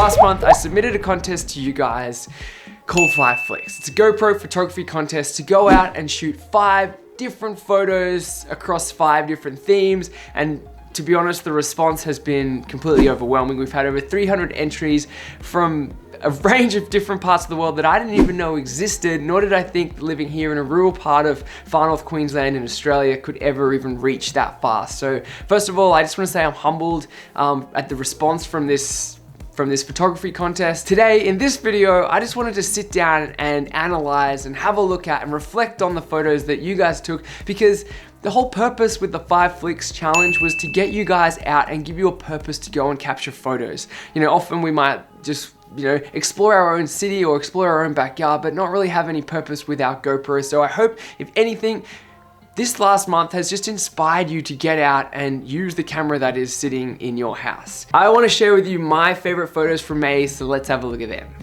last month I submitted a contest to you guys called 5flicks. It's a GoPro photography contest to go out and shoot 5 different photos across 5 different themes, and to be honest, the response has been completely overwhelming. We've had over 300 entries from a range of different parts of the world that I didn't even know existed, nor did I think living here in a rural part of far north Queensland in Australia could ever even reach that far. So first of all, I just want to say I'm humbled at the response from this photography contest. Today, in this video, I just wanted to sit down and analyze and have a look at and reflect on the photos that you guys took, because the whole purpose with the 5flicks challenge was to get you guys out and give you a purpose to go and capture photos. You know, often we might just, you know, explore our own city or explore our own backyard, but not really have any purpose with our GoPro. So I hope, if anything, this last month has just inspired you to get out and use the camera that is sitting in your house. I want to share with you my favorite photos from May, so let's have a look at them.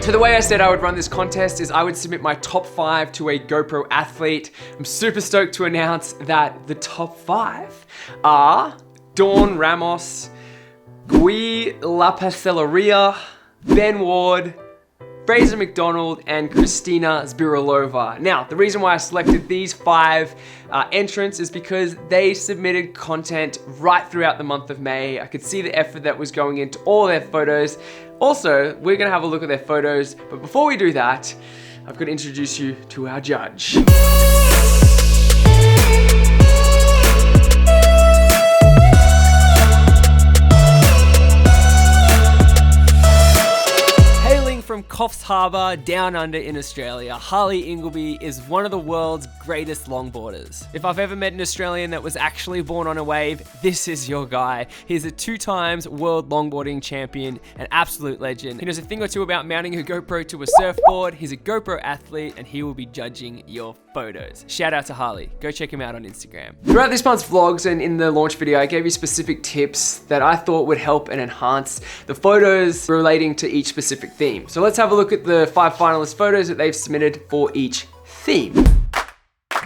So the way I said I would run this contest is I would submit my top 5 to a GoPro athlete. I'm super stoked to announce that the top 5 are Dawn Ramos, Gui Lapacelleria, Ben Ward, Fraser McDonald, and Christina Zbiralova. Now, the reason why I selected these 5 entrants is because they submitted content right throughout the month of May. I could see the effort that was going into all their photos. Also, we're gonna have a look at their photos, but before we do that, I've got to introduce you to our judge. From Coffs Harbour down under in Australia, Harley Ingleby is one of the world's greatest longboarders. If I've ever met an Australian that was actually born on a wave, this is your guy. He's a 2 times world longboarding champion, an absolute legend. He knows a thing or two about mounting a GoPro to a surfboard. He's a GoPro athlete, and he will be judging your photos. Shout out to Harley. Go check him out on Instagram. Throughout this month's vlogs and in the launch video, I gave you specific tips that I thought would help and enhance the photos relating to each specific theme. So let's have a look at the 5 finalist photos that they've submitted for each theme.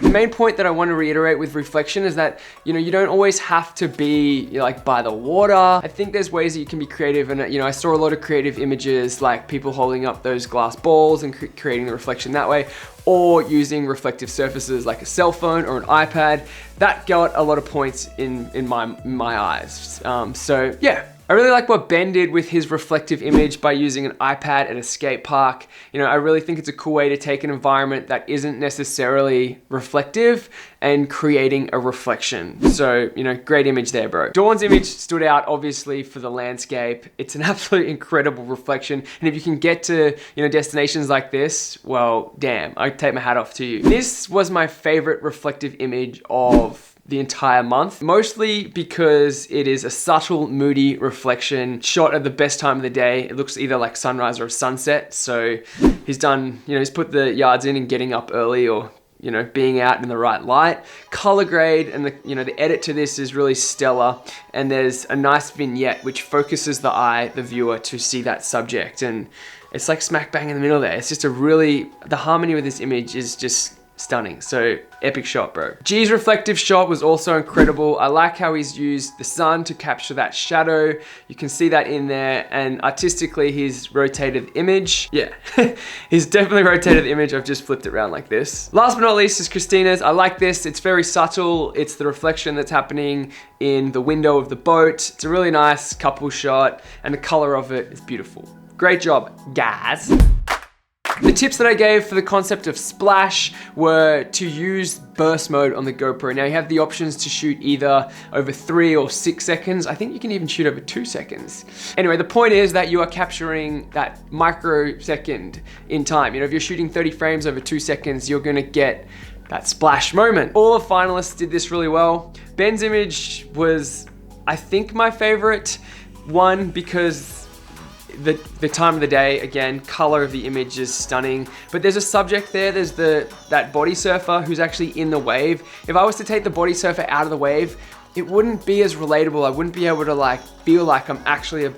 The main point that I want to reiterate with reflection is that, you know, you don't always have to be, you know, like by the water. I think there's ways that you can be creative, and you know, I saw a lot of creative images like people holding up those glass balls and creating the reflection that way, or using reflective surfaces like a cell phone or an iPad. That got a lot of points in my eyes. So yeah. I really like what Ben did with his reflective image by using an iPad at a skate park. You know, I really think it's a cool way to take an environment that isn't necessarily reflective and creating a reflection. So, you know, great image there, bro. Dawn's image stood out obviously for the landscape. It's an absolute incredible reflection. And if you can get to, you know, destinations like this, well, damn, I take my hat off to you. This was my favorite reflective image of the entire month, mostly because it is a subtle, moody reflection shot at the best time of the day. It looks either like sunrise or sunset. So he's done, you know, he's put the yards in and getting up early, or, you know, being out in the right light. Color grade and the, you know, the edit to this is really stellar. And there's a nice vignette which focuses the eye, the viewer, to see that subject. And it's like smack bang in the middle there. It's just a really, the harmony with this image is just stunning. So epic shot, bro. G's reflective shot was also incredible. I like how he's used the sun to capture that shadow. You can see that in there, and artistically he's rotated the image. Yeah, he's definitely rotated the image. I've just flipped it around like this. Last but not least is Christina's. I like this. It's very subtle. It's the reflection that's happening in the window of the boat. It's a really nice couple shot, and the color of it is beautiful. Great job, guys. The tips that I gave for the concept of splash were to use burst mode on the GoPro. Now you have the options to shoot either over 3 or 6 seconds. I think you can even shoot over 2 seconds. Anyway, the point is that you are capturing that microsecond in time. You know, if you're shooting 30 frames over 2 seconds, you're gonna get that splash moment. All the finalists did this really well. Ben's image was, I think, my favorite one because the time of the day, again, color of the image is stunning, but there's a subject there. There's that body surfer who's actually in the wave. If I was to take the body surfer out of the wave, it wouldn't be as relatable. I wouldn't be able to like feel like I'm actually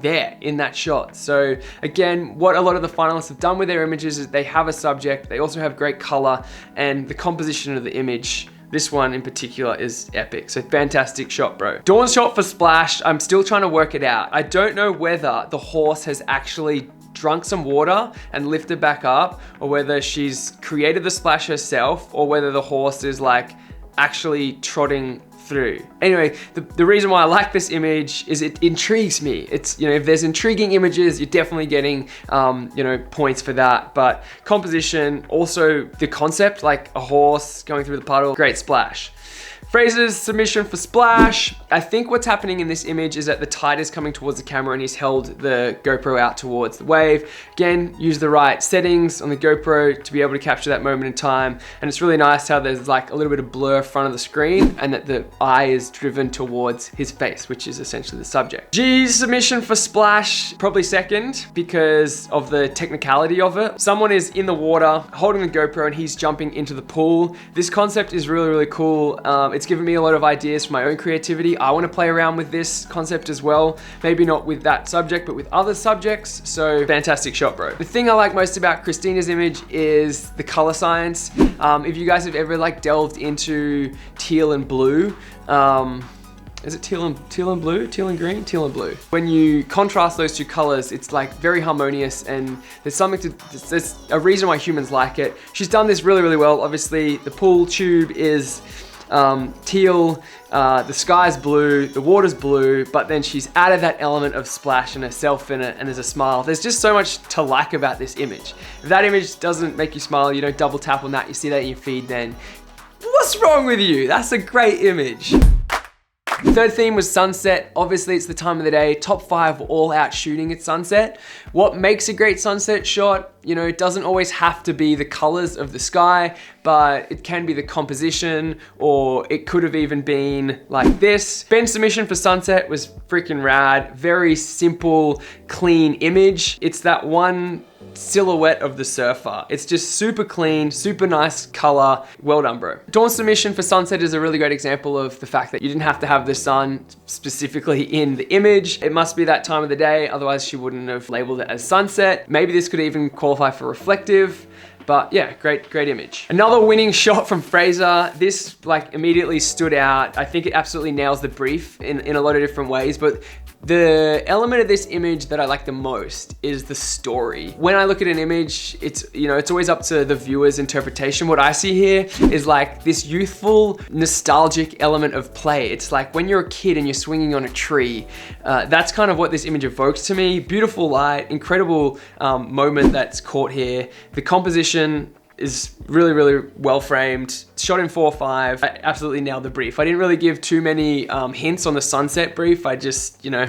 there in that shot. So again, what a lot of the finalists have done with their images is they have a subject, they also have great color, and the composition of the image, this one in particular, is epic. So fantastic shot, bro. Dawn's shot for splash, I'm still trying to work it out. I don't know whether the horse has actually drunk some water and lifted back up, or whether she's created the splash herself, or whether the horse is like actually trotting through. Anyway, the reason why I like this image is it intrigues me. It's, you know, if there's intriguing images, you're definitely getting, you know, points for that. But composition, also the concept, like a horse going through the puddle, great splash. Fraser's submission for splash. I think what's happening in this image is that the tide is coming towards the camera and he's held the GoPro out towards the wave. Again, use the right settings on the GoPro to be able to capture that moment in time. And it's really nice how there's like a little bit of blur front of the screen and that the eye is driven towards his face, which is essentially the subject. G's submission for splash, probably second because of the technicality of it. Someone is in the water holding the GoPro and he's jumping into the pool. This concept is really, really cool. It's given me a lot of ideas for my own creativity. I want to play around with this concept as well. Maybe not with that subject, but with other subjects. So fantastic shot, bro. The thing I like most about Christina's image is the color science. If you guys have ever like delved into teal and blue, is it teal and blue? Teal and green? Teal and blue. When you contrast those two colors, it's like very harmonious, and there's a reason why humans like it. She's done this really, really well. Obviously, the pool tube is teal, the sky's blue, the water's blue, but then she's added that element of splash and herself in it, and there's a smile. There's just so much to like about this image. If that image doesn't make you smile, you don't double tap on that, you see that in your feed, then what's wrong with you? That's a great image. Third theme was sunset. Obviously, it's the time of the day. Top 5 were all out shooting at sunset. What makes a great sunset shot? You know, it doesn't always have to be the colors of the sky, but it can be the composition, or it could have even been like this. Ben's submission for sunset was freaking rad. Very simple, clean image. It's that one silhouette of the surfer. It's just super clean, super nice color. Well done, bro. Dawn's submission for sunset is a really great example of the fact that you didn't have to have the sun specifically in the image. It must be that time of the day, otherwise she wouldn't have labeled it as sunset. Maybe this could even qualify for reflective. But yeah, great image. Another winning shot from Fraser. This like immediately stood out. I think it absolutely nails the brief in a lot of different ways, but the element of this image that I like the most is the story. When I look at an image, it's, you know, it's always up to the viewer's interpretation. What I see here is like this youthful, nostalgic element of play. It's like when you're a kid and you're swinging on a tree. That's kind of what this image evokes to me. Beautiful light, incredible moment that's caught here. The composition is really, really well framed. Shot in 4:5. I absolutely nailed the brief. I didn't really give too many hints on the sunset brief. I just, you know,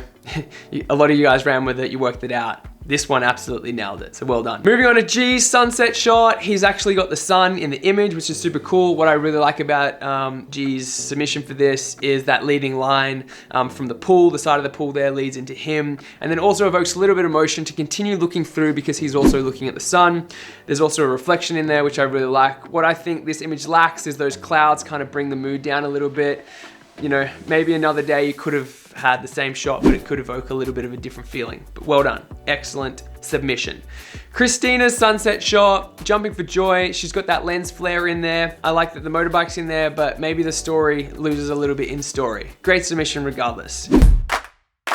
a lot of you guys ran with it, you worked it out. This one absolutely nailed it, so well done. Moving on to G's sunset shot. He's actually got the sun in the image, which is super cool. What I really like about G's submission for this is that leading line from the pool, the side of the pool there leads into him, and then also evokes a little bit of motion to continue looking through because he's also looking at the sun. There's also a reflection in there, which I really like. What I think this image lacks is those clouds kind of bring the mood down a little bit. You know, maybe another day you could have had the same shot, but it could evoke a little bit of a different feeling. But well done. Excellent submission. Christina's sunset shot, jumping for joy. She's got that lens flare in there. I like that the motorbike's in there, but maybe the story loses a little bit in story. Great submission regardless.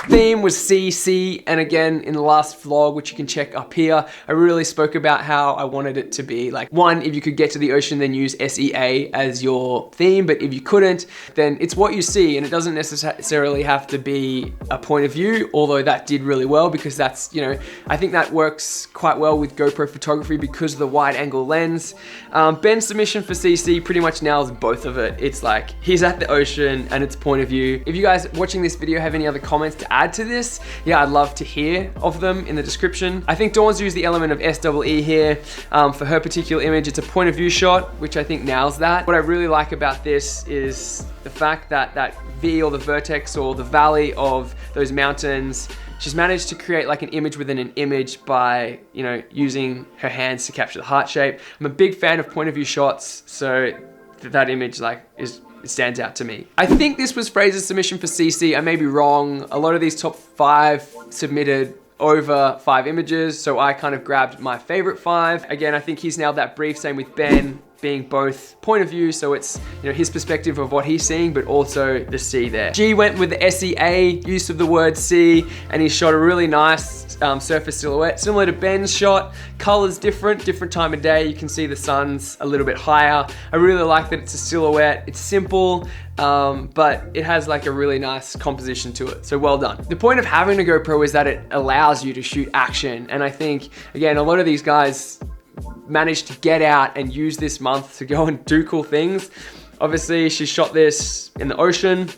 Theme was CC, and again in the last vlog, which you can check up here, I really spoke about how I wanted it to be like, one, if you could get to the ocean, then use SEA as your theme, but if you couldn't, then it's what you see, and it doesn't necessarily have to be a point of view, although that did really well because that's, you know, I think that works quite well with GoPro photography because of the wide angle lens. Ben's submission for CC pretty much nails both of it. It's like, he's at the ocean and it's point of view. If you guys watching this video have any other comments to add to this, yeah, I'd love to hear of them in the description. I think Dawn's used the element of SEE here for her particular image. It's a point of view shot, which I think nails that. What I really like about this is the fact that that V or the vertex or the valley of those mountains, she's managed to create like an image within an image by, you know, using her hands to capture the heart shape. I'm a big fan of point of view shots, so that image like is stands out to me. I think this was Fraser's submission for CC. I may be wrong. A lot of these top 5 submitted over 5 images, so I kind of grabbed my favorite 5. Again, I think he's nailed that brief, same with Ben, being both point of view, so it's, you know, his perspective of what he's seeing, but also the C there. G went with the SEA, use of the word C, and he shot a really nice surface silhouette, similar to Ben's shot. Colors different time of day. You can see the sun's a little bit higher. I really like that it's a silhouette. It's simple, but it has like a really nice composition to it. So well done. The point of having a GoPro is that it allows you to shoot action. And I think, again, a lot of these guys managed to get out and use this month to go and do cool things. Obviously, she shot this in the ocean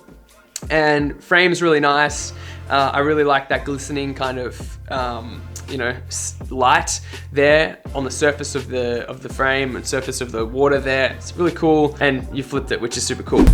and frame's really nice. I really like that glistening kind of, you know, light there on the surface of the frame and surface of the water there. It's really cool, and you flipped it, which is super cool.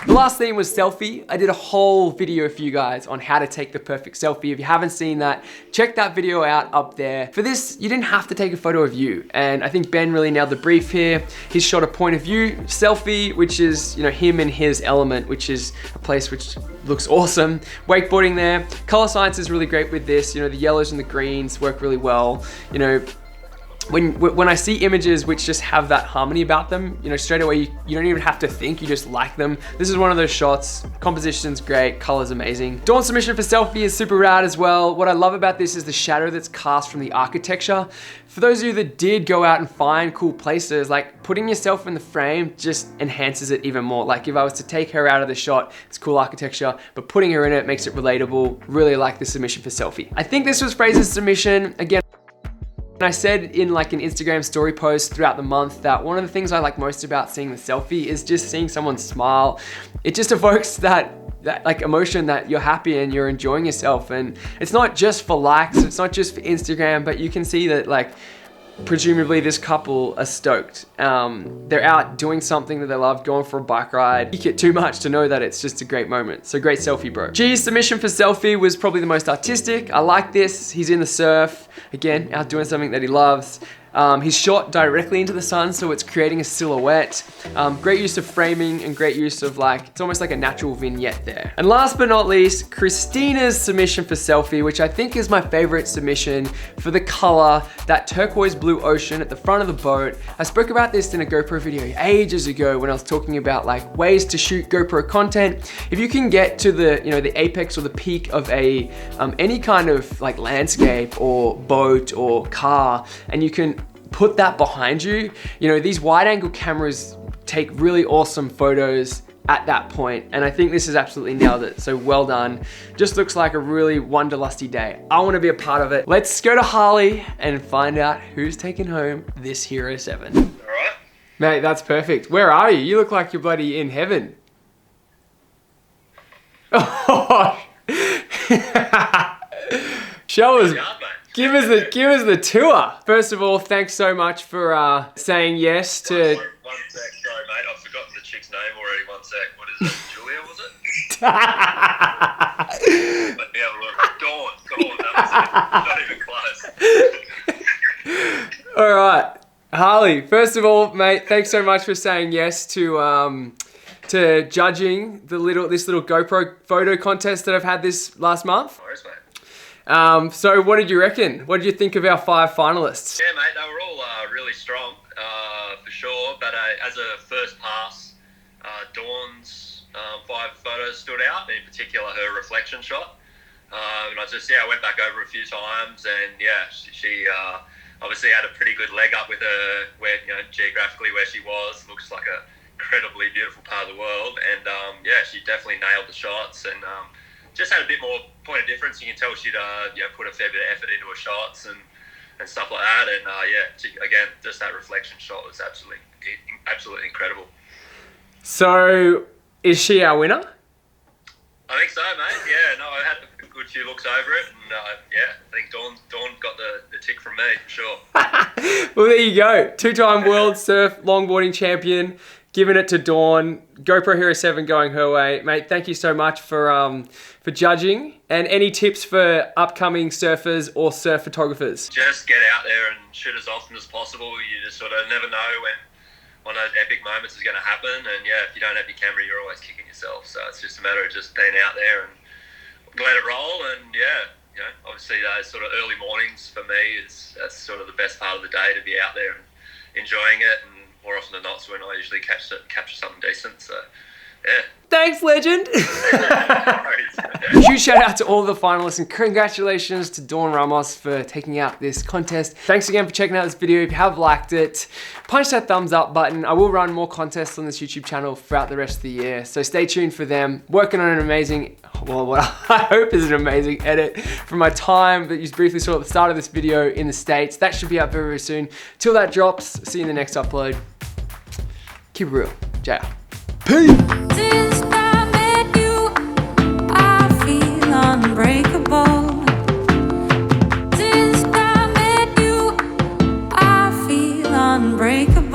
The last theme was selfie. I did a whole video for you guys on how to take the perfect selfie. If you haven't seen that, check that video out up there. For this, you didn't have to take a photo of you. And I think Ben really nailed the brief here. He's shot a point of view selfie, which is, you know, him and his element, which is a place which looks awesome. Wakeboarding there. Color science is really great with this. You know, the yellows and the greens work really well. You know, when I see images which just have that harmony about them, you know, straight away, you don't even have to think, you just like them. This is one of those shots. Composition's great, color's amazing. Dawn's submission for selfie is super rad as well. What I love about this is the shadow that's cast from the architecture. For those of you that did go out and find cool places, like putting yourself in the frame just enhances it even more. Like if I was to take her out of the shot, it's cool architecture, but putting her in it makes it relatable. Really like the submission for selfie. I think this was Fraser's submission. Again, and I said in like an Instagram story post throughout the month that one of the things I like most about seeing the selfie is just seeing someone smile. It just evokes that like emotion that you're happy and you're enjoying yourself. And it's not just for likes, it's not just for Instagram, but you can see that like presumably this couple are stoked. They're out doing something that they love, going for a bike ride. You get too much to know that it's just a great moment. So great selfie, bro. G's submission for selfie was probably the most artistic. I like this. He's in the surf. Again, out doing something that he loves. He's shot directly into the sun, so it's creating a silhouette. Great use of framing and great use of like, it's almost like a natural vignette there. And last but not least, Christina's submission for selfie, which I think is my favorite submission for the color, that turquoise blue ocean at the front of the boat. I spoke about this in a GoPro video ages ago when I was talking about like ways to shoot GoPro content. If you can get to the, you know, the apex or the peak of a, any kind of like landscape or boat or car, and you can put that behind you, you know, these wide angle cameras take really awesome photos at that point, and I think this has absolutely nailed it. So well done. Just looks like a really wanderlusty day. I want to be a part of it. Let's go to Harley and find out who's taking home this Hero 7. All right. Mate, that's perfect. Where are you? You look like you're bloody in heaven. Oh. Show us. Give us the tour. First of all, thanks so much for saying yes to. One sec, sorry mate, I've forgotten the chick's name already. One sec, what is it? Julia, was it? Let me have a look. Dawn, that was it. Not even close. All right, Harley. First of all, mate, thanks so much for saying yes to judging this little GoPro photo contest that I've had this last month. No worries, mate. So what did you reckon? What did you think of our 5 finalists? Yeah, mate, they were all really strong, for sure. But as a first pass, Dawn's 5 photos stood out. In particular, her reflection shot. And I went back over a few times, and yeah, she obviously had a pretty good leg up with her, where, you know, geographically where she was. Looks like a incredibly beautiful part of the world, and yeah, she definitely nailed the shots, and just had a bit more point of difference. You can tell she'd you know, put a fair bit of effort into her shots and stuff like that. And yeah, again, just that reflection shot was absolutely incredible. So, is she our winner? I think so, mate. Yeah, no, I had a good few looks over it, and yeah, I think Dawn got the tick from me for sure. Well, there you go. 2-time world surf longboarding champion. Giving it to Dawn. GoPro Hero 7 going her way. Mate, thank you so much for judging. And any tips for upcoming surfers or surf photographers? Just get out there and shoot as often as possible. You just sort of never know one of those epic moments is going to happen. And yeah, if you don't have your camera, you're always kicking yourself. So it's just a matter of just being out there and let it roll. And yeah, you know, obviously those sort of early mornings for me that's sort of the best part of the day, to be out there and enjoying it. And more often than not, it's when I usually capture something decent. So yeah. Thanks, legend. Huge shout out to all the finalists and congratulations to Dawn Ramos for taking out this contest. Thanks again for checking out this video. If you have liked it, punch that thumbs up button. I will run more contests on this YouTube channel throughout the rest of the year, so stay tuned for them. Working on an amazing, well, what I hope is an amazing edit from my time that you briefly saw at the start of this video in the States. That should be out very, very soon. Till that drops, see you in the next upload. Keep it real. JR. Peace. Since I met you, I feel unbreakable. Since I met you, I feel unbreakable.